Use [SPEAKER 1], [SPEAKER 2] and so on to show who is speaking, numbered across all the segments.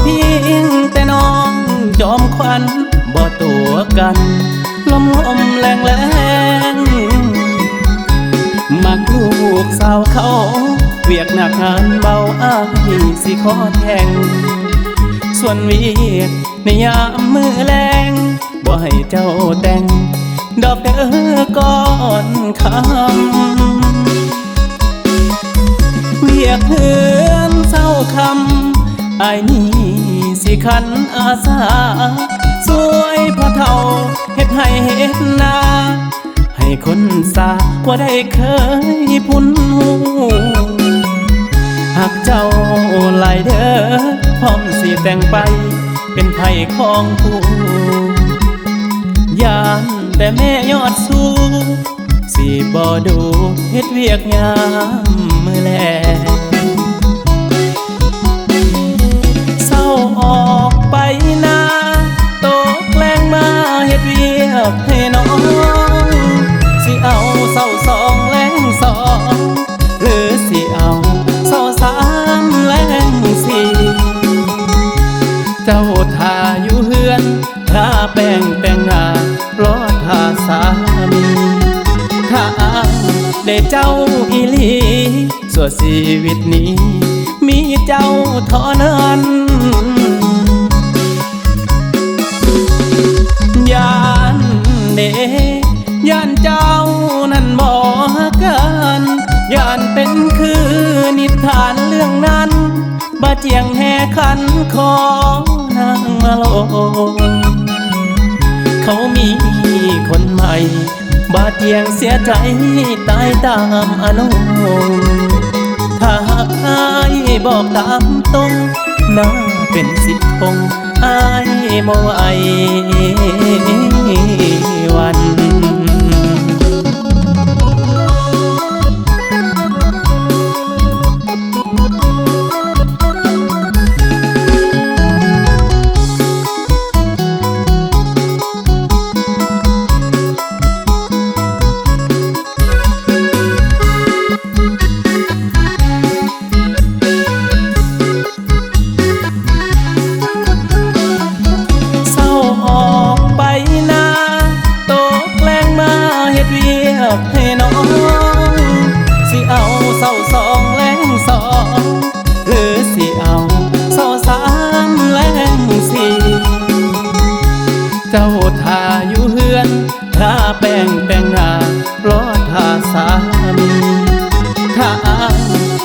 [SPEAKER 1] เพียงแต่น้องจอมขวัญบ่ตัวกันลมแรงแรงมักลูกสาวเขาเวียกหนักงานเบาอ้ายสิขอแทงส่วนเวียกในยามมือแรงบ่ให้เจ้าแต่งดอกเด้อก่อนคำเวียกเฮือนเศร้าคำอ้ายนี่สิขันอาสาสวยพอเท่าเฮ็ดให้เฮ็ดนาให้คนสาว่าได้เคยพุ่นหูหากเจ้าหลายเด้อพร้อมสิแต่งไปเป็นไผ่ของผู้ยานแต่แม่ยอดสู้สิบ่ดูเฮ็ดเวียกยามมื้อแลเศร้าออกไปนาตกแรงมาเฮ็ดเวียกให้น้องสิเอาเศร้าสองแรงสองหรือสิเอาเศร้าสามแรงสี่เจ้าท่าอยู่เฮือนทาแป้งแต่งหน้ารอท่าสามีถ้าได้เจ้าอีหลีส่วนชีวิตนี้มีเจ้าเท่านั้นยานเดยานเจ้านั้นบ่กันยานเป็นคือนิทานเรื่องนั้นบ่เจียงแห่ขันของนางมาโลเขามีคนใหม่บาดเจียงเสียใจตายตามอนุถ้าหากอายบอกตามตรงน่าเป็นสิทธิ์คงอายบ่ไหววันให้น้องสิเอาเศร้าสองแรงสองหรือสิเอาเศร้าสามแรงสี่เจ้าท่าอยู่เฮือนทาแป้งแต่งหน้ารอท่าสามีถ้า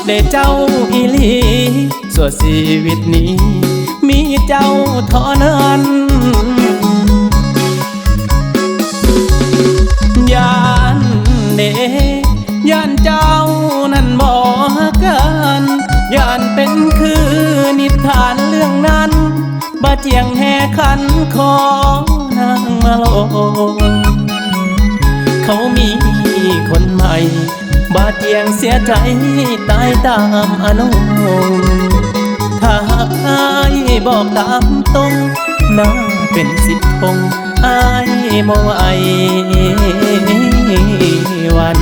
[SPEAKER 1] ได้เจ้าอีหลีส่วนชีวิตนี้มีเจ้าเท่านั้นยานเดยานเจ้านั้นบ่กันยานเป็นคือนิทานเรื่องนั้นบ่เจียงแห่ขันของนางมาโลเขามีคนใหม่บาดเจียงเสียใจตายตามอนุถ้าหากอายบอกตามตรงน่าเป็นสิทธิ์คงอายบ่ไหววัน